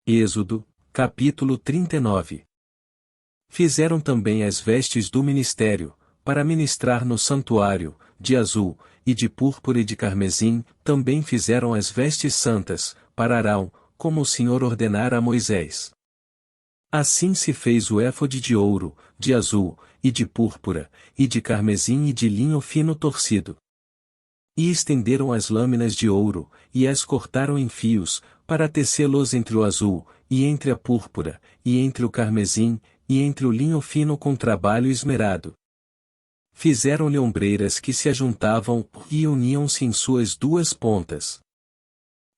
Êxodo, capítulo 39. Fizeram também as vestes do ministério, para ministrar no santuário, de azul, e de púrpura e de carmesim. Também fizeram as vestes santas, para Arão, como o Senhor ordenara a Moisés. Assim se fez o éfode de ouro, de azul, e de púrpura, e de carmesim e de linho fino torcido. E estenderam as lâminas de ouro, e as cortaram em fios, para tecê-los entre o azul, e entre a púrpura, e entre o carmesim, e entre o linho fino com trabalho esmerado. Fizeram-lhe ombreiras que se ajuntavam, e uniam-se em suas duas pontas.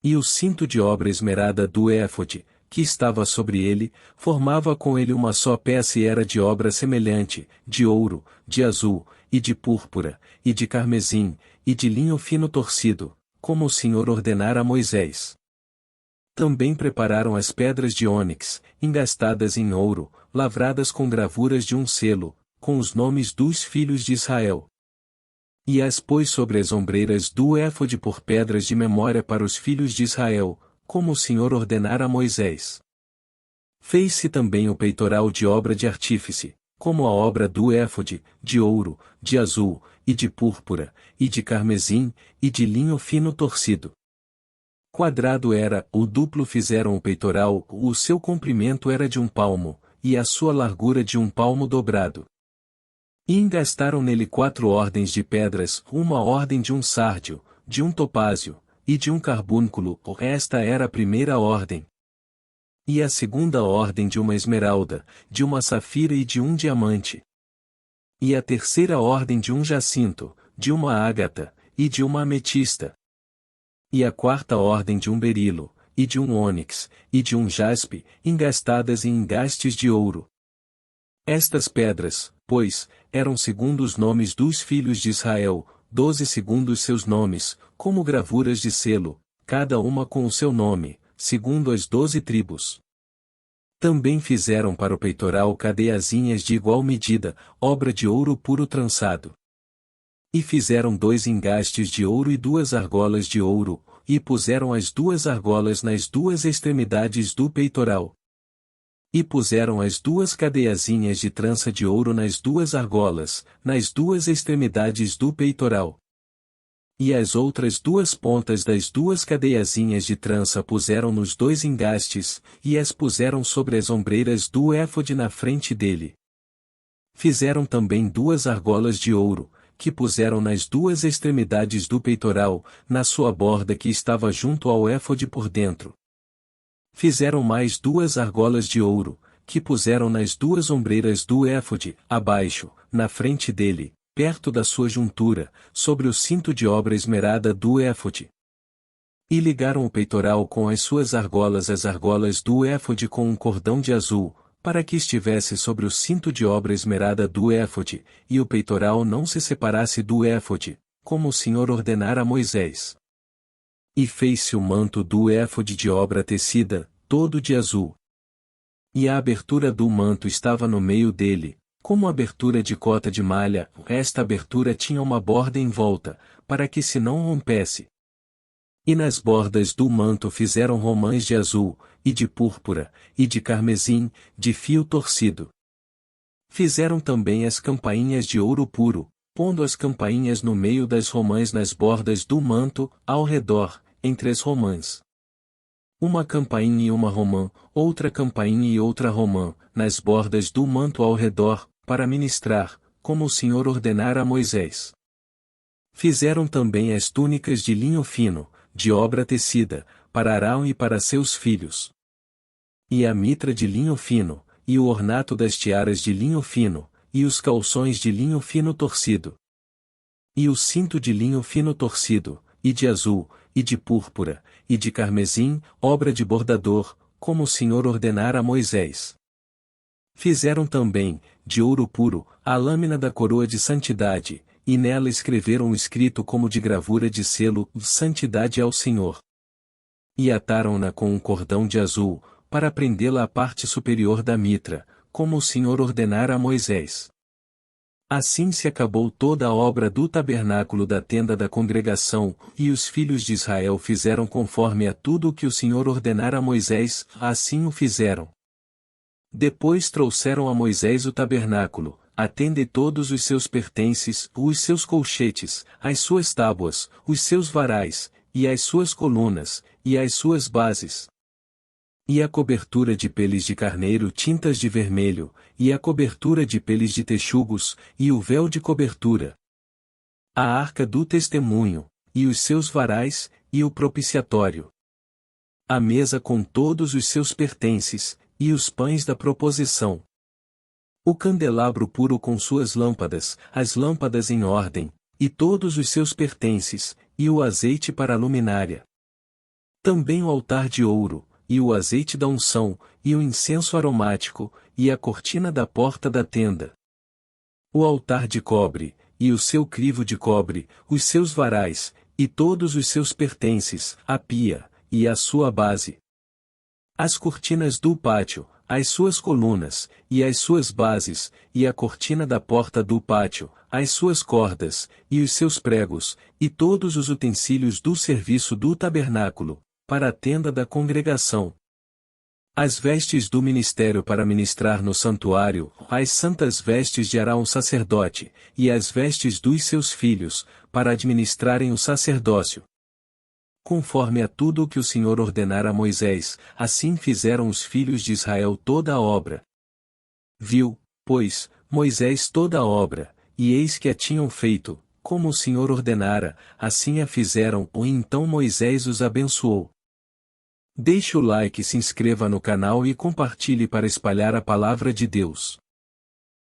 E o cinto de obra esmerada do éfode, que estava sobre ele, formava com ele uma só peça e era de obra semelhante, de ouro, de azul, e de púrpura, e de carmesim, e de linho fino torcido, como o Senhor ordenara a Moisés. Também prepararam as pedras de ônix, engastadas em ouro, lavradas com gravuras de um selo, com os nomes dos filhos de Israel. E as pôs sobre as ombreiras do éfode por pedras de memória para os filhos de Israel, como o Senhor ordenara a Moisés. Fez-se também o peitoral de obra de artífice, como a obra do éfode, de ouro, de azul, e de púrpura, e de carmesim, e de linho fino torcido. Quadrado era, o duplo fizeram o peitoral, o seu comprimento era de 1 palmo, e a sua largura de 1 palmo dobrado. E engastaram nele 4 ordens de pedras, uma ordem de um sárdio, de um topázio, e de um carbúnculo. Esta era a primeira ordem. E a segunda ordem de uma esmeralda, de uma safira e de um diamante. E a terceira ordem de um jacinto, de uma ágata, e de uma ametista. E a quarta ordem de um berilo, e de um ônix, e de um jaspe, engastadas em engastes de ouro. Estas pedras, pois, eram segundo os nomes dos filhos de Israel, 12 segundo os seus nomes, como gravuras de selo, cada uma com o seu nome, segundo as 12 tribos. Também fizeram para o peitoral cadeiazinhas de igual medida, obra de ouro puro trançado. E fizeram 2 engastes de ouro e 2 argolas de ouro, e puseram as 2 argolas nas 2 extremidades do peitoral. E puseram as 2 cadeiazinhas de trança de ouro nas 2 argolas, nas 2 extremidades do peitoral. E as outras 2 pontas das 2 cadeiazinhas de trança puseram nos 2 engastes, e as puseram sobre as ombreiras do éfode na frente dele. Fizeram também 2 argolas de ouro, que puseram nas 2 extremidades do peitoral, na sua borda que estava junto ao éfode por dentro. Fizeram mais 2 argolas de ouro, que puseram nas 2 ombreiras do éfode, abaixo, na frente dele, perto da sua juntura, sobre o cinto de obra esmerada do éfode. E ligaram o peitoral com as suas argolas às argolas do éfode com um cordão de azul, para que estivesse sobre o cinto de obra esmerada do éfode, e o peitoral não se separasse do éfode, como o Senhor ordenara a Moisés. E fez-se o manto do éfode de obra tecida, todo de azul. E a abertura do manto estava no meio dele, como abertura de cota de malha. Esta abertura tinha uma borda em volta, para que se não rompesse. E nas bordas do manto fizeram romãs de azul, e de púrpura, e de carmesim, de fio torcido. Fizeram também as campainhas de ouro puro, pondo as campainhas no meio das romãs nas bordas do manto, ao redor, entre as romãs. Uma campainha e uma romã, outra campainha e outra romã, nas bordas do manto ao redor, para ministrar, como o Senhor ordenara a Moisés. Fizeram também as túnicas de linho fino, de obra tecida, para Arão e para seus filhos. E a mitra de linho fino, e o ornato das tiaras de linho fino, e os calções de linho fino torcido. E o cinto de linho fino torcido, e de azul, e de púrpura, e de carmesim, obra de bordador, como o Senhor ordenara a Moisés. Fizeram também, de ouro puro, a lâmina da coroa de santidade, e nela escreveram um escrito como de gravura de selo, santidade ao Senhor. E ataram-na com um cordão de azul, para prendê-la à parte superior da mitra, como o Senhor ordenara a Moisés. Assim se acabou toda a obra do tabernáculo da tenda da congregação, e os filhos de Israel fizeram conforme a tudo o que o Senhor ordenara a Moisés, assim o fizeram. Depois trouxeram a Moisés o tabernáculo, a tenda e todos os seus pertences, os seus colchetes, as suas tábuas, os seus varais, e as suas colunas, e as suas bases. E a cobertura de peles de carneiro tintas de vermelho, e a cobertura de peles de texugos, e o véu de cobertura. A arca do testemunho, e os seus varais, e o propiciatório. A mesa com todos os seus pertences, e os pães da proposição. O candelabro puro com suas lâmpadas, as lâmpadas em ordem, e todos os seus pertences, e o azeite para a luminária. Também o altar de ouro, e o azeite da unção, e o incenso aromático, e a cortina da porta da tenda. O altar de cobre, e o seu crivo de cobre, os seus varais, e todos os seus pertences, a pia, e a sua base. As cortinas do pátio, as suas colunas, e as suas bases, e a cortina da porta do pátio, as suas cordas, e os seus pregos, e todos os utensílios do serviço do tabernáculo, para a tenda da congregação. As vestes do ministério para ministrar no santuário, as santas vestes de Arão sacerdote, e as vestes dos seus filhos, para administrarem o sacerdócio. Conforme a tudo o que o Senhor ordenara a Moisés, assim fizeram os filhos de Israel toda a obra. Viu, pois, Moisés toda a obra, e eis que a tinham feito, como o Senhor ordenara, assim a fizeram, e então Moisés os abençoou. Deixe o like, se inscreva no canal e compartilhe para espalhar a palavra de Deus.